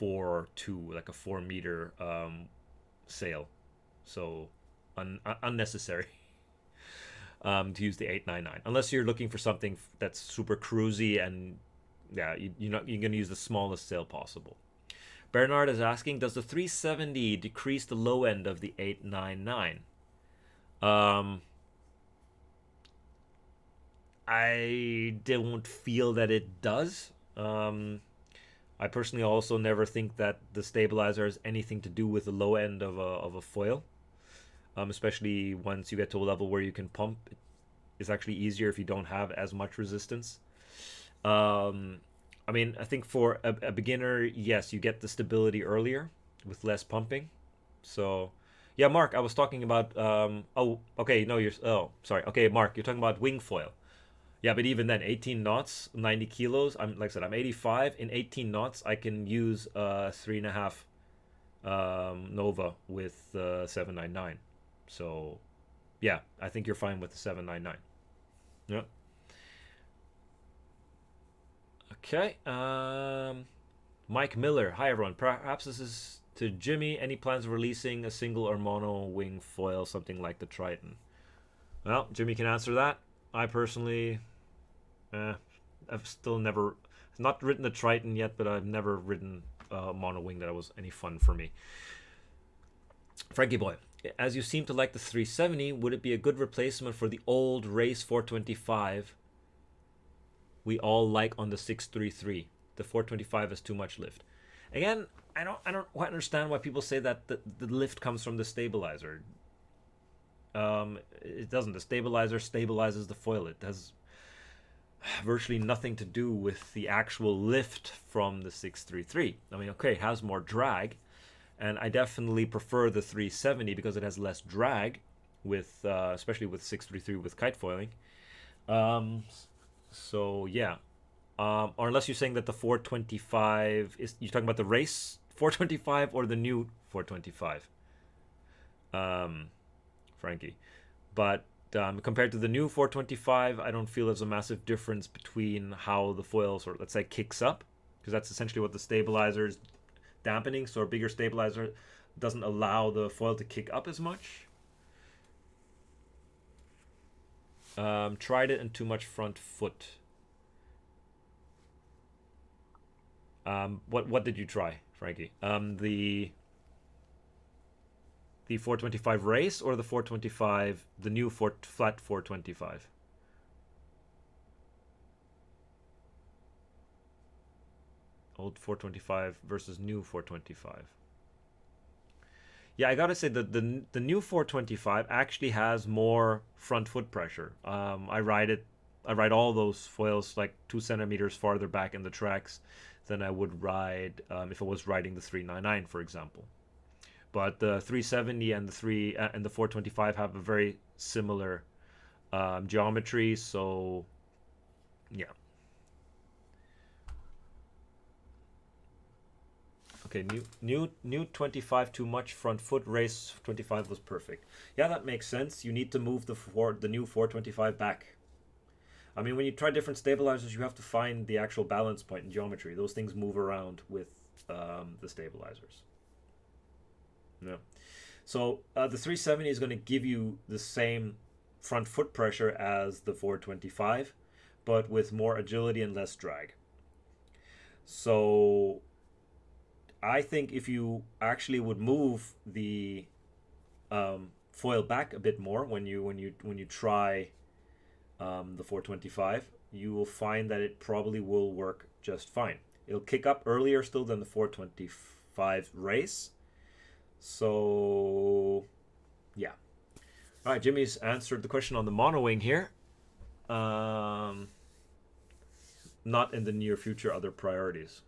A: 4.2, like a 4 meter sail. So unnecessary to use the 899 unless you're looking for something that's super cruisy, and yeah, you're going to use the smallest sail possible. Bernard is asking, does the 370 decrease the low end of the 899? I don't feel that it does. I personally also never think that the stabilizer has anything to do with the low end of a foil. Especially once you get to a level where you can pump, it's actually easier if you don't have as much resistance. I mean, I think for a beginner, yes, you get the stability earlier with less pumping. So, yeah, Mark, I was talking about. Oh, okay, no, you're. Oh, sorry. Okay, Mark, you're talking about wing foil. Yeah, but even then, 18 knots, 90 kilos. I'm like I said, I'm 85. In 18 knots, I can use 3.5 Nova with 799. So, yeah, I think you're fine with the 799. Yeah. Okay. Mike Miller. Hi, everyone. Perhaps this is to Jimmy. Any plans of releasing a single or mono wing foil, something like the Triton? Well, Jimmy can answer that. I personally, I've still never, not ridden the Triton yet, but I've never ridden a mono wing that was any fun for me. Frankie Boy, as you seem to like the 370, would it be a good replacement for the old race 425 we all like on the 633? The 425 has too much lift. Again, I don't quite understand why people say that the lift comes from the stabilizer. It doesn't. The stabilizer stabilizes the foil. It has virtually nothing to do with the actual lift from the 633. I mean, okay, it has more drag, and I definitely prefer the 370 because it has less drag, with especially with 633 with kite foiling. So yeah, or unless you're saying that the 425 is, you're talking about the race 425 or the new 425, Frankie. But compared to the new 425, I don't feel there's a massive difference between how the foil sort of, let's say, kicks up, because that's essentially what the stabilizer is dampening. So a bigger stabilizer doesn't allow the foil to kick up as much. Tried it and too much front foot. What did you try, Frankie? The 425 race or the 425, the new flat 425? Old 425 versus new 425. Yeah, I gotta say that the new 425 actually has more front foot pressure. I ride all those foils like 2 centimeters farther back in the tracks than I would ride if I was riding the 399, for example. But the 370 and the 425 have a very similar geometry, so yeah. Okay, new 25 too much front foot, race 25 was perfect. Yeah, that makes sense. You need to move the new 425 back. I mean, when you try different stabilizers, you have to find the actual balance point in geometry. Those things move around with the stabilizers. Yeah. So the 370 is going to give you the same front foot pressure as the 425, but with more agility and less drag. So I think if you actually would move the foil back a bit more when you try the 425, you will find that it probably will work just fine. It'll kick up earlier still than the 425 race. So yeah. All right, Jimmy's answered the question on the mono wing here. Not in the near future, other priorities.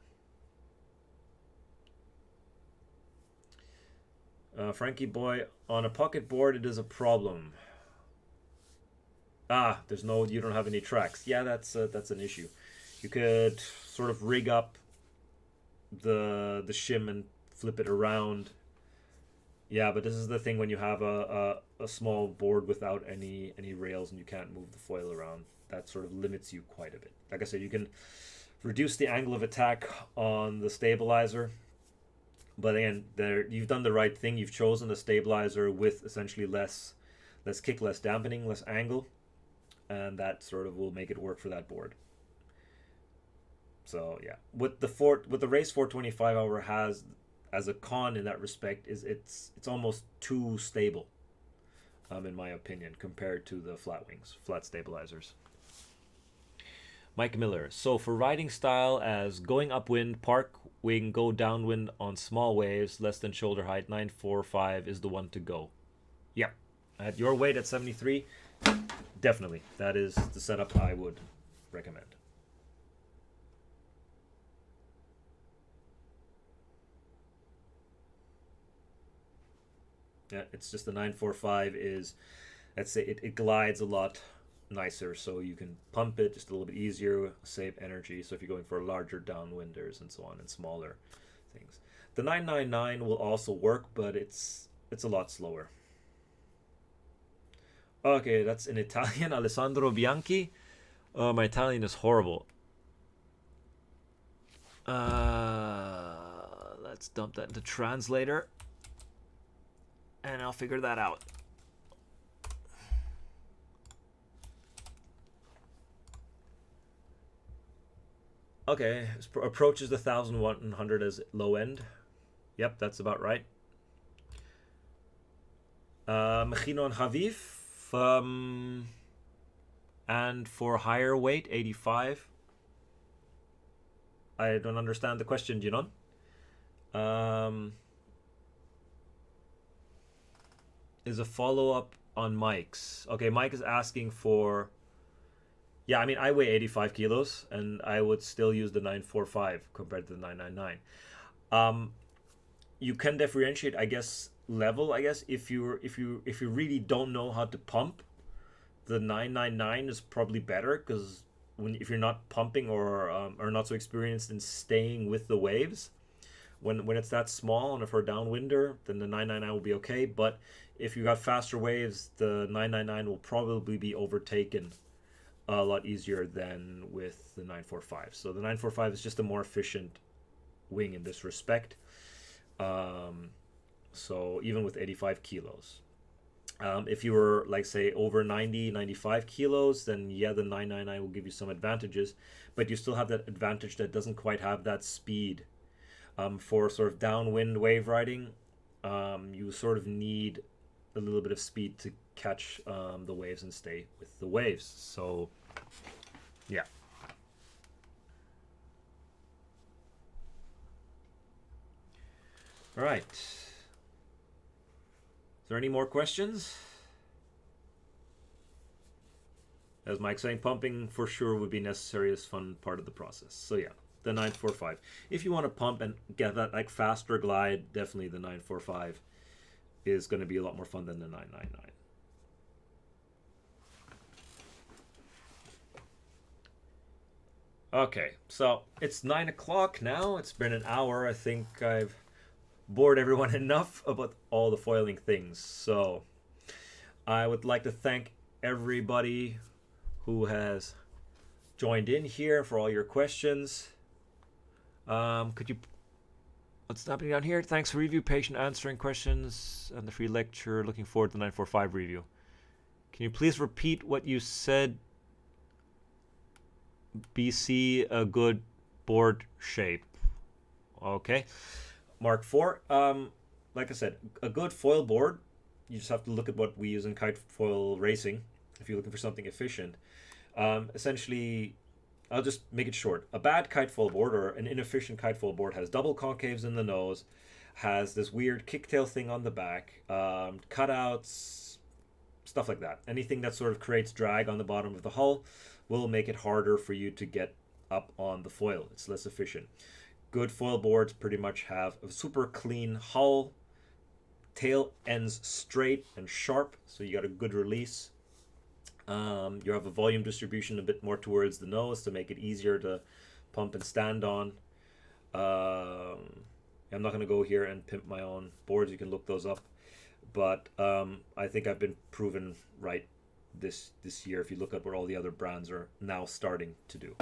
A: Frankie boy, on a pocket board it is a problem. You don't have any tracks. Yeah, that's an issue. You could sort of rig up the shim and flip it around. Yeah, but this is the thing when you have a small board without any rails and you can't move the foil around. That sort of limits you quite a bit. Like I said, you can reduce the angle of attack on the stabilizer. But again, you've done the right thing. You've chosen a stabilizer with essentially less kick, less dampening, less angle. And that sort of will make it work for that board. So yeah, with the race 425, however, has as a con in that respect is it's almost too stable, in my opinion, compared to the flat stabilizers. Mike Miller. So for riding style as going upwind, park wing, go downwind on small waves, less than shoulder height, 945 is the one to go. Yeah, at your weight at 73, definitely that is the setup I would recommend. Yeah, it's just the 945 is, let's say it glides a lot nicer, so you can pump it just a little bit easier, save energy. So if you're going for larger downwinders and so on and smaller things, the 999 will also work, but it's a lot slower. Okay, that's in Italian. Alessandro Bianchi. Oh, my Italian is horrible. Let's dump that into translator and I'll figure that out. Okay, approaches the 1100 as low end. Yep, that's about right. Mechinon Havif, and for higher weight, 85. I don't understand the question, Ginon. Is a follow-up on Mike's. Okay, Mike is asking for... Yeah, I mean, I weigh 85 kilos, and I would still use the 945 compared to the 999. You can differentiate, I guess, level. I guess if you really don't know how to pump, the 999 is probably better, because if you're not pumping or are not so experienced in staying with the waves, When it's that small and if we're downwinder, then the 999 will be okay. But if you got faster waves, the 999 will probably be overtaken a lot easier than with the 945. So the 945 is just a more efficient wing in this respect. So even with 85 kilos. If you were, like, say, over 90, 95 kilos, then yeah, the 999 will give you some advantages, but you still have that advantage that doesn't quite have that speed. For sort of downwind wave riding, you sort of need a little bit of speed to catch the waves and stay with the waves. So, yeah. All right. Is there any more questions? As Mike's saying, pumping for sure would be necessary as fun part of the process. So yeah, the 945. If you want to pump and get that like faster glide, definitely the 945 is going to be a lot more fun than the 999. Okay, so it's 9 o'clock now. It's been an hour. I think I've bored everyone enough about all the foiling things. So I would like to thank everybody who has joined in here for all your questions. Could you, what's happening down here? Thanks for review, patient answering questions, and the free lecture. Looking forward to the 945 review. Can you please repeat what you said? BC, a good board shape. Okay. Mark 4. Like I said, a good foil board, you just have to look at what we use in kite foil racing if you're looking for something efficient. Essentially, I'll just make it short. A bad kite foil board or an inefficient kite foil board has double concaves in the nose, has this weird kicktail thing on the back, cutouts, stuff like that. Anything that sort of creates drag on the bottom of the hull will make it harder for you to get up on the foil. It's less efficient. Good foil boards pretty much have a super clean hull, tail ends straight and sharp, so you got a good release. You have a volume distribution a bit more towards the nose to make it easier to pump and stand on. I'm not going to go here and pimp my own boards. You can look those up. But I think I've been proven right this year if you look at what all the other brands are now starting to do.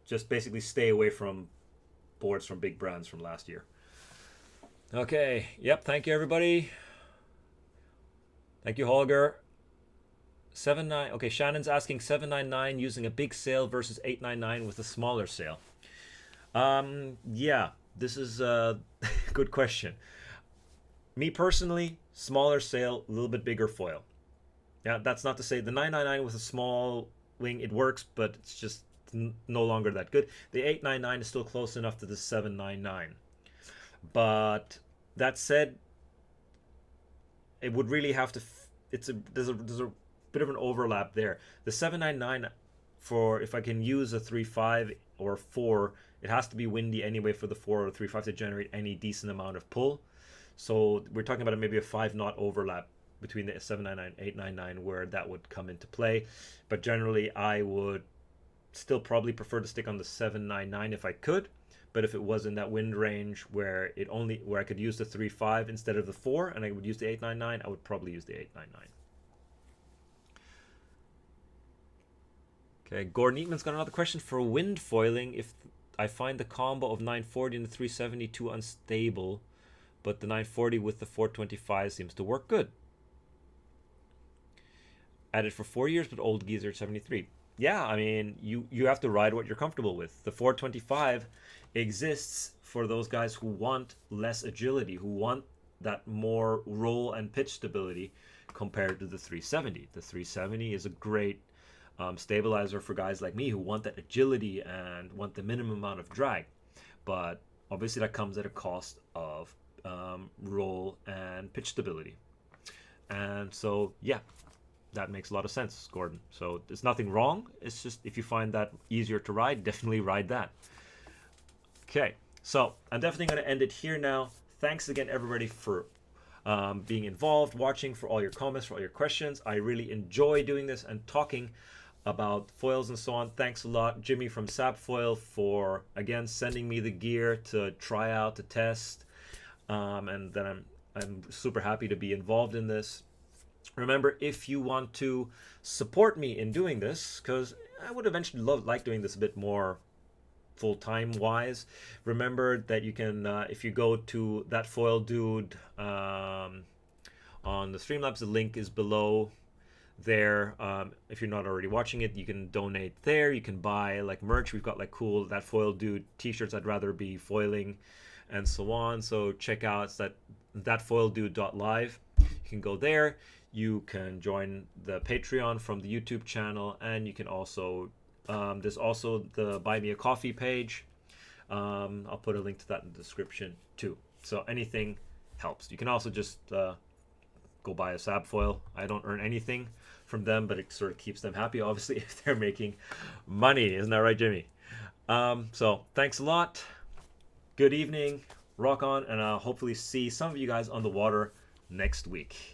A: Just basically stay away from boards from big brands from last year. Okay, yep, thank you everybody. Thank you, Holger. 79. Okay, Shannon's asking 799 using a big sail versus 899 with a smaller sail. Yeah, this is a good question. Me personally, smaller sail, a little bit bigger foil. Yeah, that's not to say the 999 with a small wing, it works, but it's just no longer that good. The 899 is still close enough to the 799. But that said, it would really have to. There's a bit of an overlap there. The 799, for if I can use a 3.5 or 4, it has to be windy anyway for the 4 or 3.5 to generate any decent amount of pull. So we're talking about maybe a 5 knot overlap between the 799 and 899 where that would come into play. But generally, I would still probably prefer to stick on the 799 if I could. But if it was in that wind range where I could use the 3.5 instead of the 4 and I would use the 899, I would probably use the 899. Okay, Gordon Eatman's got another question for wind foiling. If I find the combo of 940 and the 370 too unstable, but the 940 with the 425 seems to work good. Added for 4 years, but old geezer at 73. Yeah, I mean, you have to ride what you're comfortable with. The 425 exists for those guys who want less agility, who want that more roll and pitch stability compared to the 370. The 370 is a great stabilizer for guys like me who want that agility and want the minimum amount of drag. But obviously that comes at a cost of roll and pitch stability. And so, yeah, that makes a lot of sense, Gordon. So there's nothing wrong. It's just if you find that easier to ride, definitely ride that. Okay, so I'm definitely going to end it here now. Thanks again, everybody, for being involved, watching, for all your comments, for all your questions. I really enjoy doing this and talking about foils and so on. Thanks a lot, Jimmy from SABFOIL, for again sending me the gear to try out, to test, and then I'm super happy to be involved in this. Remember, if you want to support me in doing this, because I would eventually like doing this a bit more full-time wise, remember that you can, if you go to That Foil Dude on the Streamlabs, the link is below there. If you're not already watching it, you can donate there. You can buy like merch. We've got like cool That Foil Dude t-shirts, I'd rather be foiling, and so on. So check out thatfoildude.live. You can go there. You can join the Patreon from the YouTube channel, and you can also there's also the Buy Me a Coffee page. I'll put a link to that in the description too. So anything helps. You can also just go buy a SABFOIL. I don't earn anything from them, but it sort of keeps them happy, obviously, if they're making money. Isn't that right, Jimmy? So thanks a lot. Good evening. Rock on, and I'll hopefully see some of you guys on the water next week.